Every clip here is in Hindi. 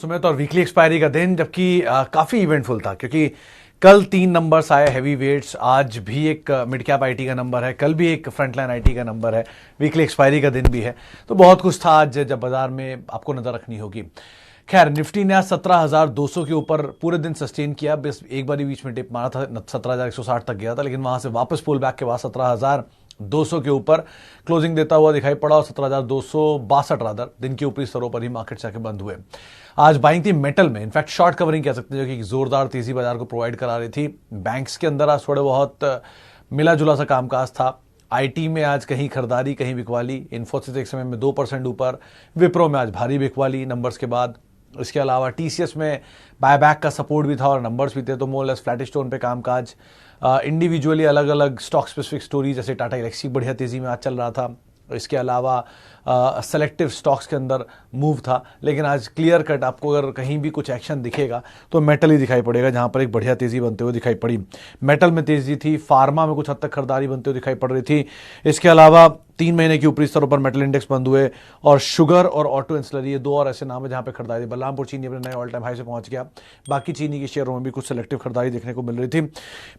सुमित, और वीकली एक्सपायरी का दिन, जबकि काफ़ी इवेंटफुल था क्योंकि कल 3 नंबर्स आए हैवी वेट्स, आज भी एक मिड कैप आईटी का नंबर है, कल भी एक फ्रंटलाइन आईटी का नंबर है, वीकली एक्सपायरी का दिन भी है, तो बहुत कुछ था आज जब बाजार में आपको नजर रखनी होगी। खैर, निफ्टी ने आज 17,200 के ऊपर पूरे दिन सस्टेन किया, बस एक बार बीच में टिप मारा था, 17,160 तक गया था, लेकिन वहां से वापस पुल बैक के बाद 17,200 के ऊपर क्लोजिंग देता हुआ दिखाई पड़ा और 17,262 रादर दिन के ऊपरी स्तरों पर ही मार्केट जाके बंद हुए। आज बाइंग थी मेटल में, इनफैक्ट शॉर्ट कवरिंग कह सकते हैं, जो कि जोरदार तेजी बाजार को प्रोवाइड करा रही थी। बैंक्स के अंदर आज थोड़े बहुत मिला जुला सा कामकाज था। आईटी में आज कहीं खरीदारी कहीं बिकवाली, इन्फोसिस एक समय में 2% ऊपर, विप्रो में आज भारी बिकवाली नंबर्स के बाद। इसके अलावा टीसीएस में बायबैक का सपोर्ट भी था और नंबर्स भी थे, तो मोर लेस फ्लैटिश टोन पे कामकाज। इंडिविजुअली अलग अलग स्टॉक स्पेसिफिक स्टोरी, जैसे टाटा एलेक्सी बढ़िया तेजी में आज चल रहा था। इसके अलावा सेलेक्टिव स्टॉक्स के अंदर मूव था, लेकिन आज क्लियर कट आपको अगर कहीं भी कुछ एक्शन दिखेगा तो मेटल ही दिखाई पड़ेगा, जहां पर एक बढ़िया तेजी बनते हुए दिखाई पड़ी। मेटल में तेजी थी, फार्मा में कुछ हद तक खरीदारी बनते हुए दिखाई पड़ रही थी। इसके अलावा 3 महीने के ऊपरी स्तरों पर मेटल इंडेक्स बंद हुए, और शुगर और ऑटो एंसिलरी, ये 2 और ऐसे नाम है जहां पर खरीदारी। बलरामपुर चीनी अपने नए ऑल टाइम हाई से पहुंच गया। बाकी चीनी के शेयरों में भी कुछ सेलेक्टिव खरीदारी देखने को मिल रही थी।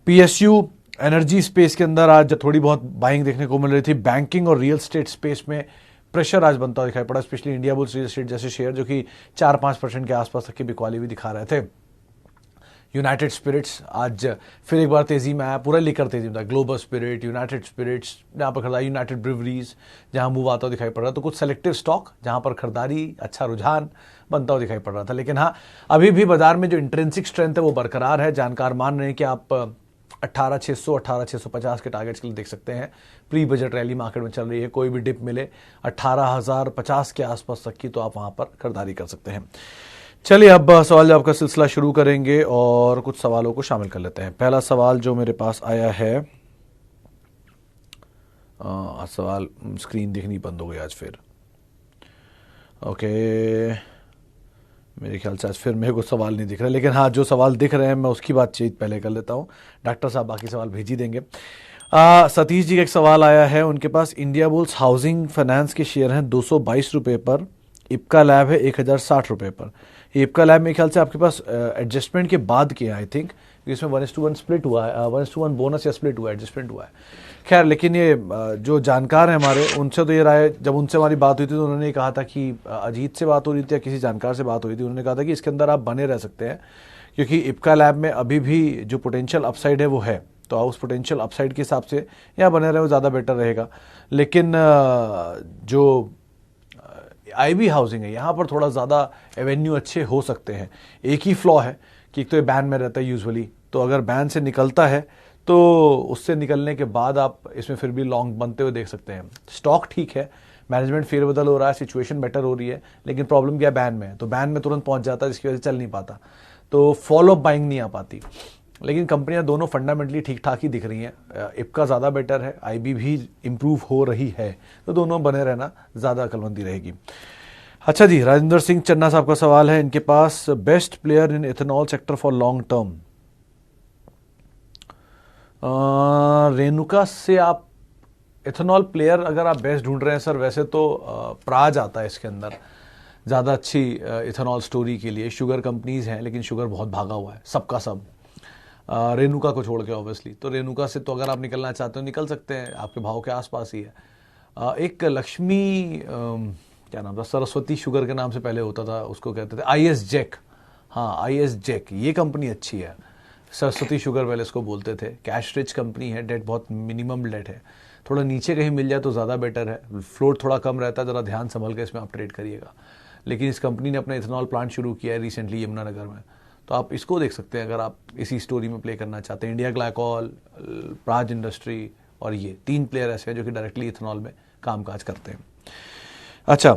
पीएसयू एनर्जी स्पेस के अंदर आज थोड़ी बहुत बाइंग देखने को मिल रही थी। बैंकिंग और रियल एस्टेट स्पेस में प्रेशर आज बनता हुआ दिखाई पड़ा, specially India bulls real estate जैसे शेयर, जो कि 4-5% के आसपास तक की बिकवाली भी दिखा रहे थे। यूनाइटेड स्पिरिट्स आज फिर एक बार तेजी में आया, पूरा लेकर तेजी में था। ग्लोबल स्पिरिट, यूनाइटेड स्पिरिट्स जहां पर खरीदारी, यूनाइटेड ब्रिवरीज जहां मूव आता हुआ दिखाई पड़ रहा था। तो कुछ सेलेक्टिव स्टॉक जहां पर खरीदारी, अच्छा रुझान बनता हुआ दिखाई पड़ रहा था। लेकिन हाँ, अभी भी बाजार में जो इंट्रिंसिक स्ट्रेंथ है वो बरकरार है। जानकार मान रहे हैं कि आप 18,600, 18,650 के टारगेट्स के लिए देख सकते हैं। प्री बजट रैली मार्केट में चल रही है, कोई भी डिप मिले 18,050 के आसपास तक की, तो आप वहां पर खरीदारी कर सकते हैं। चलिए, अब सवाल जवाब का सिलसिला शुरू करेंगे और कुछ सवालों को शामिल कर लेते हैं। पहला सवाल जो मेरे पास आया है, सवाल स्क्रीन दिखनी बंद हो गई आज फिर। ओके, मेरे ख्याल से आज फिर मेरे को सवाल नहीं दिख रहा, लेकिन हाँ, जो सवाल दिख रहे हैं मैं उसकी बातचीत पहले कर लेता हूँ। डॉक्टर साहब बाकी सवाल भेज ही देंगे। सतीश जी का एक सवाल आया है, उनके पास इंडिया बुल्स हाउसिंग फाइनेंस के शेयर हैं 222 रुपये पर, इप्का लैब है 1,060 रुपये पर। इप्का लैब मेरे ख्याल से आपके पास एडजस्टमेंट के बाद किया है, आई थिंक, इसमें 1:1 स्प्लिट हुआ है, 1:1 बोनस या स्प्लिट हुआ है, एडजस्टमेंट हुआ है। खैर, लेकिन ये जो जानकार हैं हमारे, उनसे तो ये राय, जब उनसे हमारी बात हुई थी तो उन्होंने कहा था कि अजीत से बात हो रही थी या किसी जानकार से बात हुई थी, उन्होंने कहा था कि इसके अंदर आप बने रह सकते हैं, क्योंकि इप्का लैब में अभी भी जो पोटेंशियल अपसाइड है वो है, तो उस पोटेंशियल अपसाइड के हिसाब से यहाँ बने रहे वो ज़्यादा बेटर रहेगा। लेकिन जो आईबी हाउसिंग है, यहाँ पर थोड़ा ज़्यादा एवेन्यू अच्छे हो सकते हैं। एक ही फ्लॉ है कि एक तो ये बैन में रहता है यूजुअली, तो अगर बैन से निकलता है तो उससे निकलने के बाद आप इसमें फिर भी लॉन्ग बनते हुए देख सकते हैं। स्टॉक ठीक है, मैनेजमेंट फेरबदल हो रहा है, सिचुएशन बेटर हो रही है, लेकिन प्रॉब्लम क्या है, बैन में है, तो बैन में तुरंत पहुंच जाता है, जिसकी वजह से चल नहीं पाता, तो फॉलो अप बाइंग नहीं आ पाती। लेकिन कंपनियां दोनों फंडामेंटली ठीक ठाक ही दिख रही हैं। इप्का ज़्यादा बेटर है, आईबी भी इंप्रूव हो रही है, तो दोनों बने रहना ज़्यादा अकलमंदी रहेगी। अच्छा जी, राजेंद्र सिंह चन्ना साहब का सवाल है, इनके पास best player in ethanol sector for long term. Renuka से आप इथेनॉल प्लेयर अगर आप बेस्ट ढूंढ रहे हैं सर, वैसे तो प्राज आता है इसके अंदर ज़्यादा अच्छी इथेनॉल स्टोरी के लिए। शुगर कंपनीज हैं, लेकिन शुगर बहुत भागा हुआ है सबका सब, रेणुका को छोड़ के ऑब्वियसली। तो रेणुका से तो अगर आप निकलना चाहते हो निकल सकते हैं, आपके भाव के आसपास ही है। एक लक्ष्मी क्या नाम था, सरस्वती शुगर के नाम से पहले होता था, उसको कहते थे आईएस जैक। हाँ, आईएस जैक, ये कंपनी अच्छी है। सरस्वती शुगर पहले इसको बोलते थे। कैश रिच कंपनी है, डेट बहुत मिनिमम डेट है, थोड़ा नीचे कहीं मिल जाए तो ज़्यादा बेटर है। फ्लोट थोड़ा कम रहता है, ज़रा ध्यान संभल के इसमें आप ट्रेड करिएगा। लेकिन इस कंपनी ने अपना इथेनॉल प्लांट शुरू किया है रिसेंटली यमुनानगर में, तो आप इसको देख सकते हैं अगर आप इसी स्टोरी में प्ले करना चाहते हैं। इंडिया ग्लाइकॉल, प्राज इंडस्ट्री और ये 3 प्लेयर ऐसे हैं जो कि डायरेक्टली इथेनॉल में कामकाज करते हैं। अच्छा,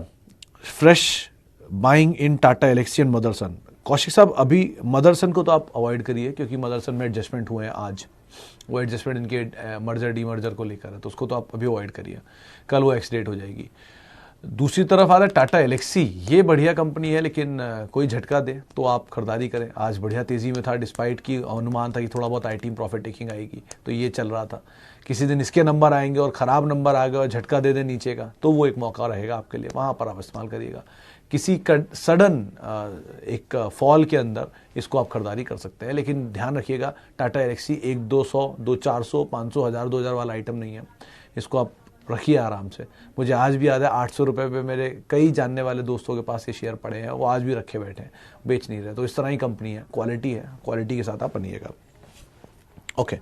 fresh buying in Tata Elxsi and Motherson. Kaushik साहब, अभी मदरसन को तो आप अवॉइड करिए, क्योंकि मदरसन में एडजस्टमेंट हुए हैं आज, वो एडजस्टमेंट इनके मर्जर डीमर्जर को लेकर है, तो उसको तो आप अभी अवॉइड करिए, कल वो एक्स डेट हो जाएगी। दूसरी तरफ आ रहा है टाटा एलेक्सी, ये बढ़िया कंपनी है, लेकिन कोई झटका दे तो आप खरीदारी करें। आज बढ़िया तेजी में था, डिस्पाइट की अनुमान था कि थोड़ा बहुत आईटी में प्रॉफिट टेकिंग आएगी, तो ये चल रहा था। किसी दिन इसके नंबर आएंगे और ख़राब नंबर आ गए और झटका दे दे नीचे का, तो वो एक मौका रहेगा आपके लिए, वहाँ पर आप इस्तेमाल करिएगा। किसी सडन एक फॉल के अंदर इसको आप खरीदारी कर सकते हैं। लेकिन ध्यान रखिएगा, टाटा एलेक्सी 1-200, 2-400, 500, 1000, 2000 वाला आइटम नहीं है। इसको आप रखिए आराम से। मुझे आज भी याद है 800 रुपये पे मेरे कई जानने वाले दोस्तों के पास ये शेयर पड़े हैं, वो आज भी रखे बैठे हैं, बेच नहीं रहे। तो इस तरह ही कंपनी है, क्वालिटी है, क्वालिटी के साथ आप बनिएगा। ओके,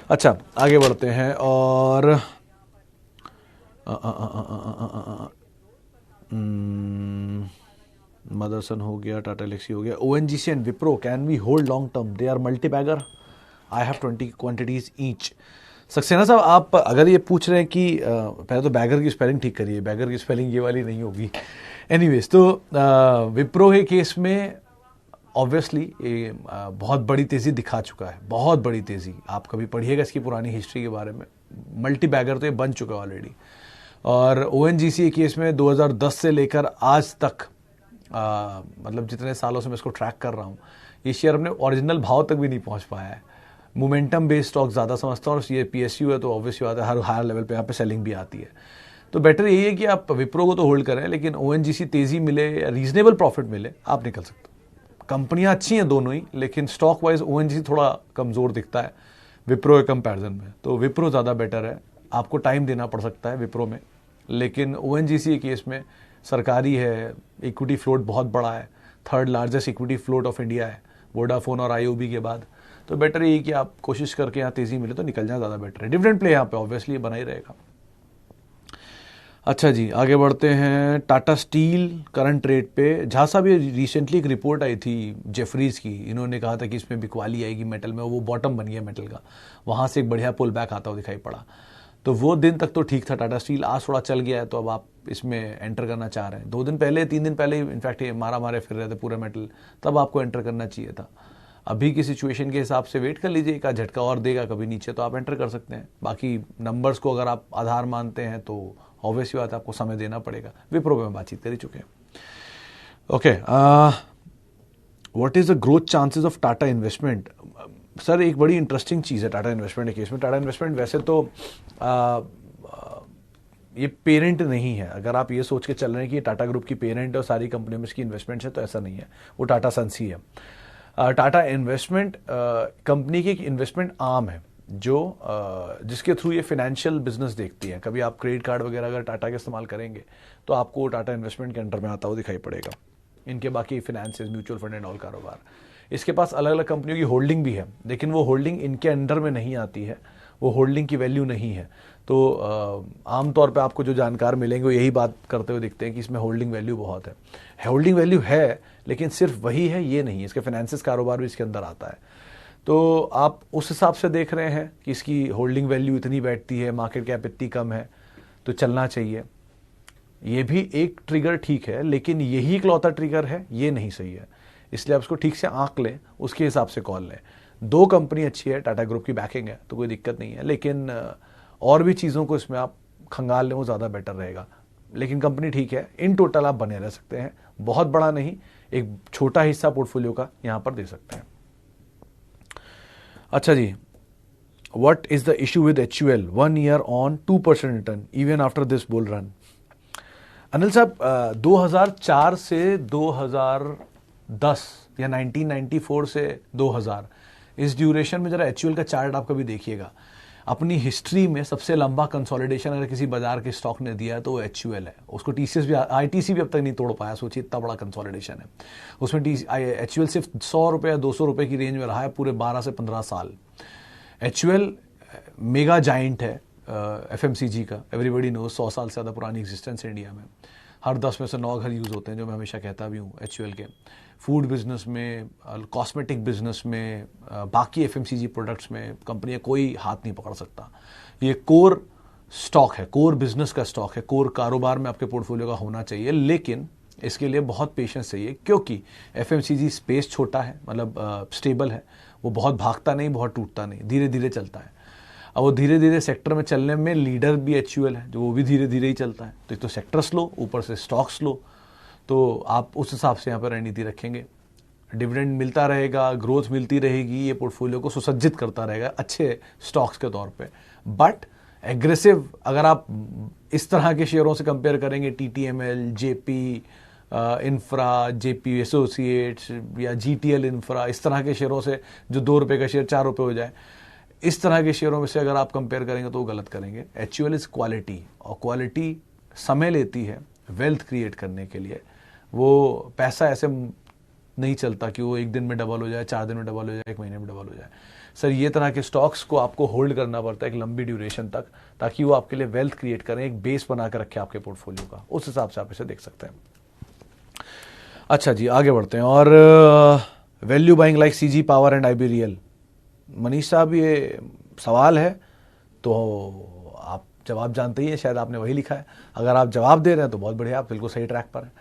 अच्छा आगे बढ़ते हैं। और मदरसन हो गया, टाटा एलेक्सी हो गया, ONGC and Wipro can we hold long term, they are multi bagger, I have 20 quantities each. Saxena साहब, आप अगर ये पूछ रहे हैं कि पहले तो बैगर की स्पेलिंग ठीक करिए, बैगर की स्पेलिंग ये वाली नहीं होगी। एनीवेज, तो विप्रो के केस में ऑब्वियसली ये बहुत बड़ी तेज़ी दिखा चुका है, बहुत बड़ी तेज़ी। आप कभी पढ़िएगा इसकी पुरानी हिस्ट्री के बारे में, मल्टी बैगर तो ये बन चुका है ऑलरेडी। और ओएनजीसी के केस में 2010 से लेकर आज तक मतलब जितने सालों से मैं इसको ट्रैक कर रहा हूँ, ये शेयर अपने ओरिजिनल भाव तक भी नहीं पहुँच पाया है। मोमेंटम बेस्ड स्टॉक ज़्यादा समझता हूँ, और ये पीएसयू है तो ऑब्वियसली बात है हर हायर लेवल पे यहाँ पे सेलिंग भी आती है। तो बेटर यही है कि आप विप्रो को तो होल्ड करें, लेकिन ओएनजीसी तेज़ी मिले या रीजनेबल प्रॉफिट मिले आप निकल सकते हो। कंपनियाँ अच्छी हैं दोनों ही, लेकिन स्टॉक वाइज ओएनजीसी थोड़ा कमज़ोर दिखता है विप्रो के कंपैरिजन में। तो विप्रो ज़्यादा बेटर है, आपको टाइम देना पड़ सकता है विप्रो में। लेकिन ओएनजीसी के केस में सरकारी है, इक्विटी फ्लोट बहुत बड़ा है, 3rd largest equity float of India है वोडाफोन और आईओबी के बाद। तो बेटर यही कि आप कोशिश करके यहाँ तेज़ी मिले तो निकल जाए, ज़्यादा बेटर है। डिविडेंड प्ले यहाँ पे ऑब्वियसली बना ही रहेगा। अच्छा जी, आगे बढ़ते हैं। टाटा स्टील करंट रेट पे, झा साहब ये रिसेंटली एक रिपोर्ट आई थी जेफरीज की, इन्होंने कहा था कि इसमें बिकवाली आएगी मेटल में, वो बॉटम बन गया मेटल का, वहाँ से एक बढ़िया पुल बैक आता हुआ दिखाई पड़ा। तो वो दिन तक तो ठीक था टाटा स्टील, आज थोड़ा चल गया है, तो अब आप इसमें एंटर करना चाह रहे हैं। 2 दिन पहले 3 दिन पहले इनफैक्ट ये मारा मारे फिर रहे थे पूरे मेटल, तब आपको एंटर करना चाहिए था। अभी की सिचुएशन के हिसाब से वेट कर लीजिए, एक झटका और देगा कभी नीचे तो आप एंटर कर सकते हैं। बाकी नंबर्स को अगर आप आधार मानते हैं तो ऑब्वियसली बात है आपको समय देना पड़ेगा। विप्रो में बातचीत कर ही चुके हैं। Okay, what is the growth chances of Tata investment? Sir एक बड़ी इंटरेस्टिंग चीज़ है टाटा इन्वेस्टमेंट के केस में। टाटा इन्वेस्टमेंट वैसे तो ये पेरेंट नहीं है। अगर आप ये सोच के चल रहे हैं कि ये टाटा ग्रुप की पेरेंट है और सारी कंपनियों में इसकी इन्वेस्टमेंट्स है, तो ऐसा नहीं है, वो टाटा सन्स ही है। टाटा इन्वेस्टमेंट कंपनी की एक इन्वेस्टमेंट आर्म है जो जिसके थ्रू ये फाइनेंशियल बिजनेस देखती है। कभी आप क्रेडिट कार्ड वगैरह अगर टाटा के इस्तेमाल करेंगे तो आपको टाटा इन्वेस्टमेंट के अंडर में आता हुआ दिखाई पड़ेगा। इनके बाकी finances, mutual fund and all कारोबार, इसके पास अलग अलग कंपनियों की होल्डिंग भी है, लेकिन वो होल्डिंग इनके अंडर में नहीं आती है, वो होल्डिंग की वैल्यू नहीं है। तो आमतौर पे आपको जो जानकार मिलेंगे वो यही बात करते हुए दिखते हैं कि इसमें होल्डिंग वैल्यू बहुत है। होल्डिंग वैल्यू है, लेकिन सिर्फ वही है ये नहीं, इसके फाइनेंसिस कारोबार भी इसके अंदर आता है। तो आप उस हिसाब से देख रहे हैं कि इसकी होल्डिंग वैल्यू इतनी बैठती है, मार्केट कैप इतनी कम है, तो चलना चाहिए। ये भी एक ट्रिगर ठीक है, लेकिन यही इकलौता ट्रिगर है ये नहीं सही है, इसलिए आप उसको ठीक से आंक लें, उसके हिसाब से कॉल लें। 2 कंपनी अच्छी है, टाटा ग्रुप की बैकिंग है तो कोई दिक्कत नहीं है, लेकिन और भी चीज़ों को इसमें आप खंगाल लें वो ज़्यादा बेटर रहेगा। लेकिन कंपनी ठीक है, इन टोटल आप बने रह सकते हैं, बहुत बड़ा नहीं, एक छोटा हिस्सा पोर्टफोलियो का यहाँ पर दे सकते हैं। अच्छा जी, what is the issue with HUL 1 year on 2% return even after this bull run? Anil साहब, 2004 से 2010 या 1994 से 2000 इस ड्यूरेशन में जरा HUL का चार्ट आप कभी देखिएगा। अपनी हिस्ट्री में सबसे लंबा कंसोलिडेशन अगर किसी बाजार के स्टॉक ने दिया है तो वो HUL है। उसको TCS भी, ITC भी अब तक नहीं तोड़ पाया। सोचिए इतना बड़ा कंसोलिडेशन है उसमें। HUL सिर्फ 100 रुपये या 200 रुपये की रेंज में रहा है पूरे 12 से 15 साल। HUL मेगा जाइंट है FMCG का, एवरीबडी नो, 100 साल से ज़्यादा पुरानी एग्जिस्टेंस है इंडिया में। हर 10 में से 9 घर यूज़ होते हैं, जो मैं हमेशा कहता भी हूँ HUL के। फूड बिजनेस में, कॉस्मेटिक बिजनेस में, बाकी FMCG प्रोडक्ट्स में कंपनियाँ कोई हाथ नहीं पकड़ सकता। ये कोर स्टॉक है, कोर बिजनेस का स्टॉक है, कोर कारोबार में आपके पोर्टफोलियो का होना चाहिए, लेकिन इसके लिए बहुत पेशेंस चाहिए, क्योंकि FMCG स्पेस छोटा है, मतलब स्टेबल है, वो बहुत भागता नहीं, बहुत टूटता नहीं, धीरे धीरे चलता है। अब वो धीरे धीरे सेक्टर में चलने में लीडर भी HUL है, जो वो भी धीरे धीरे ही चलता है। तो एक तो सेक्टर स्लो, ऊपर से स्टॉक स्लो, तो आप उस हिसाब से यहाँ पर रणनीति रखेंगे। डिविडेंड मिलता रहेगा, ग्रोथ मिलती रहेगी, ये पोर्टफोलियो को सुसज्जित करता रहेगा अच्छे स्टॉक्स के तौर पे। बट एग्रेसिव अगर आप इस तरह के शेयरों से कंपेयर करेंगे, TTML, JP, infra, JP associates या जीटीएल इंफ्रा, इस तरह के शेयरों से जो 2 रुपये का शेयर 4 रुपये हो जाए, इस तरह के शेयरों में से अगर आप कंपेयर करेंगे तो वो गलत करेंगे। HUL इज क्वालिटी, और क्वालिटी समय लेती है वेल्थ क्रिएट करने के लिए। वो पैसा ऐसे नहीं चलता कि वो 1 दिन में डबल हो जाए, 4 दिन में डबल हो जाए, 1 महीने में डबल हो जाए। सर ये तरह के स्टॉक्स को आपको होल्ड करना पड़ता है एक लंबी ड्यूरेशन तक, ताकि वो आपके लिए वेल्थ क्रिएट करें, एक बेस बना कर रखे आपके पोर्टफोलियो का। उस हिसाब से आप इसे देख सकते हैं। अच्छा जी, आगे बढ़ते हैं। और value buying like CG power and IBRL, Manish साहब ये सवाल है तो आप जवाब जानते ही हैं, शायद आपने वही लिखा है। अगर आप जवाब दे रहे हैं तो बहुत बढ़िया, आप बिल्कुल सही ट्रैक पर हैं।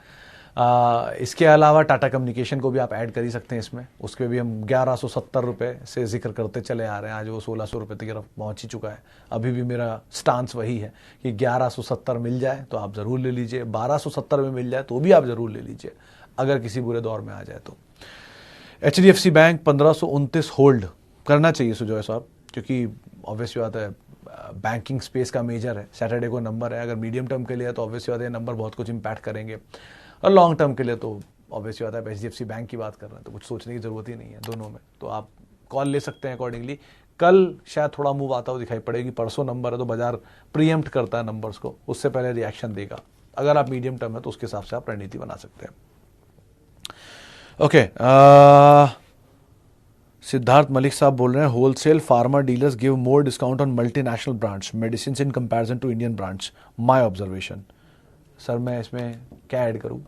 इसके अलावा टाटा कम्युनिकेशन को भी आप ऐड कर ही सकते हैं इसमें। उसके भी हम 1170 रुपये से जिक्र करते चले आ रहे हैं, आज वो 1600 रुपये की तरफ पहुँच ही चुका है। अभी भी मेरा स्टांस वही है कि 1170 मिल जाए तो आप ज़रूर ले लीजिए, 1270 में मिल जाए तो भी आप ज़रूर ले लीजिए, अगर किसी बुरे दौर में आ जाए तो। HDFC बैंक 1529 होल्ड करना चाहिए सुजॉय साहब, क्योंकि ऑब्वियसली बात है बैंकिंग स्पेस का मेजर है, सैटरडे को नंबर है। अगर मीडियम टर्म के लिए तो ऑब्वियसली बात है नंबर बहुत कुछ इंपैक्ट करेंगे, और लॉन्ग टर्म के लिए तो ऑब्वियसली बात है HDFC बैंक की बात कर रहे हैं तो कुछ सोचने की ज़रूरत ही नहीं है दोनों में, तो आप कॉल ले सकते हैं अकॉर्डिंगली। कल शायद थोड़ा मूव आता हुआ दिखाई पड़ेगी, परसों नंबर है तो बाजार प्रीएम्प्ट करता है नंबर्स को, उससे पहले रिएक्शन देगा। अगर आप मीडियम टर्म है तो उसके हिसाब से आप रणनीति बना सकते हैं। ओके, सिद्धार्थ मलिक साहब बोल रहे हैं wholesale pharma dealers give more discount on multinational brands medicine in comparison to Indian brands, my observation. Sir मैं इसमें क्या ऐड करूं?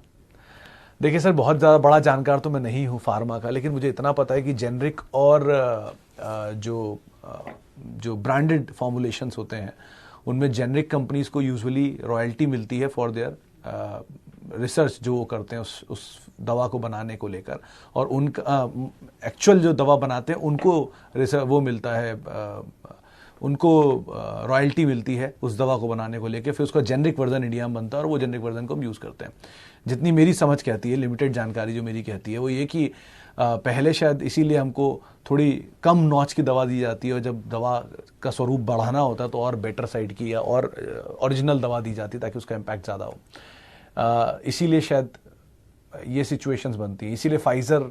देखिए सर, बहुत ज़्यादा बड़ा जानकार तो मैं नहीं हूं फार्मा का, लेकिन मुझे इतना पता है कि जेनरिक और जो ब्रांडेड फॉर्मुलेशंस होते हैं उनमें जेनरिक कंपनीज को यूजुअली रॉयल्टी मिलती है फॉर देयर रिसर्च जो वो करते हैं उस दवा को बनाने को लेकर, और उनका एक्चुअल जो दवा बनाते हैं उनको वो मिलता है, उनको रॉयल्टी मिलती है उस दवा को बनाने को लेकर। फिर उसका जेनरिक वर्जन इंडिया में बनता है और वो जेनरिक वर्जन को हम यूज़ करते हैं। जितनी मेरी समझ कहती है, लिमिटेड जानकारी जो मेरी कहती है, वो ये कि पहले शायद इसीलिए हमको थोड़ी कम नॉच की दवा दी जाती है, और जब दवा का स्वरूप बढ़ाना होता है तो और बेटर साइड की या और ओरिजिनल दवा दी जाती है ताकि उसका इम्पैक्ट ज़्यादा हो। इसीलिए शायद ये सिचुएशंस बनती हैं, इसीलिए फाइज़र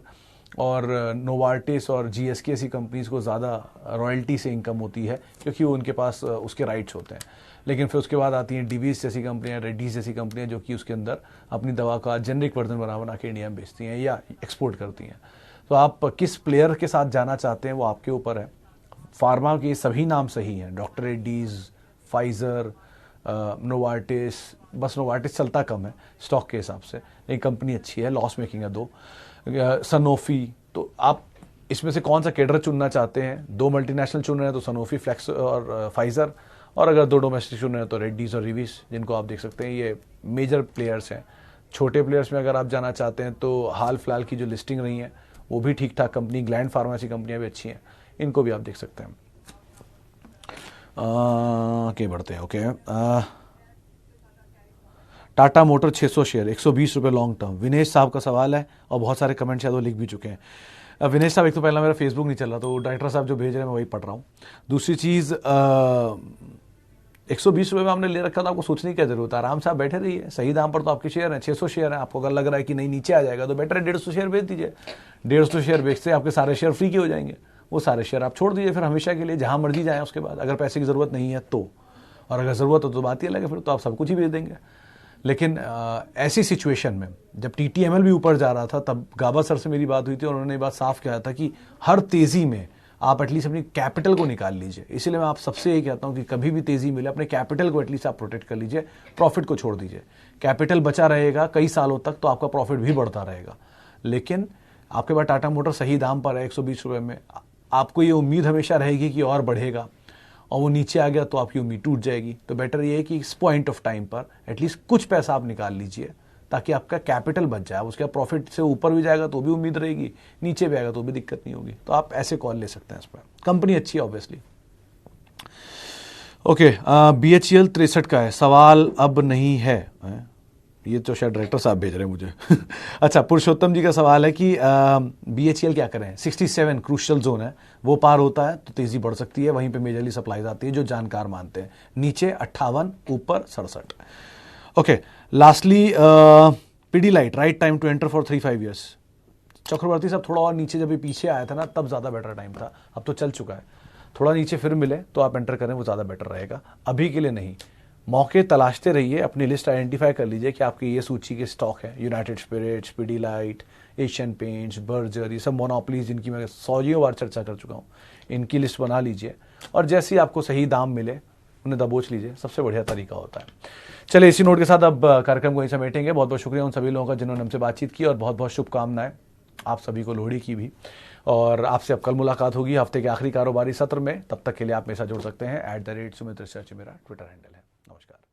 और नोवार्टिस और GSK ऐसी कंपनीज़ को ज़्यादा रॉयल्टी से इनकम होती है, क्योंकि वो उनके पास उसके राइट्स होते हैं। लेकिन फिर उसके बाद आती हैं डिवीज़ जैसी कंपनियां, रेड्डीज़ जैसी कंपनियां, जो कि उसके अंदर अपनी दवा का जेनरिक वर्जन बना के इंडिया में बेचती हैं या एक्सपोर्ट करती हैं। तो आप किस प्लेयर के साथ जाना चाहते हैं वो आपके ऊपर है। फार्मा के सभी नाम सही हैं, डॉक्टर रेड्डीज़, फाइज़र, नोवार्टिस, बस नोवार्टिस चलता कम है स्टॉक के हिसाब से, लेकिन कंपनी अच्छी है, लॉस मेकिंग है 2, सनोफी। तो आप इसमें से कौन सा कैडर चुनना चाहते हैं? 2 मल्टीनेशनल चुन रहे हैं तो सनोफी, फ्लेक्स और फाइज़र, और अगर 2 डोमेस्टिक चुन रहे हैं तो रेड्डीज़ और रिवीस, जिनको आप देख सकते हैं ये मेजर प्लेयर्स हैं। छोटे प्लेयर्स में अगर आप जाना चाहते हैं तो हाल फिलहाल की जो लिस्टिंग रही है वो भी ठीक ठाक कंपनी, ग्लैंड फार्मा ऐसी कंपनियाँ भी अच्छी हैं, इनको भी आप देख सकते हैं। आगे बढ़ते हैं। ओके, टाटा मोटर 600 शेयर 120 रुपये लॉन्ग टर्म, विनेश साहब का सवाल है, और बहुत सारे कमेंट शायद वो लिख भी चुके हैं। विनेश साहब, एक तो पहला मेरा फेसबुक नहीं चल रहा, तो डायरेक्टर साहब जो भेज रहे हैं मैं वही पढ़ रहा हूँ। दूसरी चीज़, 120 रुपये में आपने ले रखा था, आपको सोचने की क्या जरूरत है, आराम से आप बैठे रहिए, सही दाम पर तो आपके शेयर हैं, 600 शेयर हैं। आपको अगर लग रहा है कि नहीं नीचे आ जाएगा तो बेटर है 150 शेयर बेच दीजिए। 150 शेयर बेचते आपके सारे शेयर फ्री के हो जाएंगे, वो सारे शेयर आप छोड़ दीजिए फिर हमेशा के लिए, जहाँ मर्जी जाएँ उसके बाद, अगर पैसे की ज़रूरत नहीं है तो। और अगर ज़रूरत हो तो बात ये लगे, फिर तो आप सब कुछ ही बेच देंगे। लेकिन ऐसी सिचुएशन में जब TTML भी ऊपर जा रहा था, तब गाबा सर से मेरी बात हुई थी और उन्होंने ये बात साफ कहा था कि हर तेज़ी में आप एटलीस्ट अपनी कैपिटल को निकाल लीजिए। इसीलिए मैं आप सबसे ये कहता हूँ कि कभी भी तेज़ी मिले अपने कैपिटल को एटलीस्ट आप प्रोटेक्ट कर लीजिए, प्रॉफिट को छोड़ दीजिए। कैपिटल बचा रहेगा कई सालों तक तो आपका प्रॉफिट भी बढ़ता रहेगा। लेकिन आपके पास टाटा मोटर सही दाम पर है 120 रुपये में, आपको ये उम्मीद हमेशा रहेगी कि और बढ़ेगा, और वो नीचे आ गया तो आपकी उम्मीद टूट जाएगी। तो बेटर ये है कि इस पॉइंट ऑफ टाइम पर एटलीस्ट कुछ पैसा आप निकाल लीजिए, ताकि आपका कैपिटल बच जाए। उसके बाद प्रॉफिट से ऊपर भी जाएगा तो भी उम्मीद रहेगी, नीचे भी आएगा तो भी दिक्कत नहीं होगी। तो आप ऐसे कॉल ले सकते हैं इस पर, कंपनी अच्छी है ऑब्वियसली। ओके, BHEL 63 का है, सवाल अब नहीं है, ये तो शायद डायरेक्टर साहब भेज रहे हैं मुझे। अच्छा, पुरुषोत्तम जी का सवाल है कि BHEL क्या करें, 67 क्रूशियल जोन है, वो पार होता है तो तेजी बढ़ सकती है, वहीं पे मेजरली सप्लाईज आती है जो जानकार मानते हैं। नीचे 58, ऊपर 67। Okay, lastly Pidilite right time to enter for 3-5 years. Chakraborty साहब थोड़ा और नीचे जब ये पीछे आया था ना, तब ज़्यादा बेटर टाइम था, अब तो चल चुका है। थोड़ा नीचे फिर मिले तो आप एंटर करें, वो ज़्यादा बेटर रहेगा, अभी के लिए नहीं। मौके तलाशते रहिए, अपनी लिस्ट आइडेंटिफाई कर लीजिए कि आपकी ये सूची के स्टॉक है, United Spirits, Pidilite, Asian Paints, Berger, ये सब मोनोपोलीज जिनकी मैं 100 बार चर्चा कर चुका हूँ, इनकी लिस्ट बना लीजिए और जैसे ही आपको सही दाम मिले उन्हें दबोच लीजिए, सबसे बढ़िया तरीका होता है। चलिए इसी नोट के साथ अब कार्यक्रम को यहीं समेटेंगे। बहुत बहुत शुक्रिया उन सभी लोगों का जिन्होंने हमसे बातचीत की और बहुत बहुत शुभकामनाएं आप सभी को लोहड़ी की भी। और आपसे अब कल मुलाकात होगी हफ्ते के आखिरी कारोबारी सत्र में। तब तक के लिए आप मेरे साथ जुड़ सकते हैं। @सुमित रिसर्च मेरा ट्विटर हैंडल है। नमस्कार।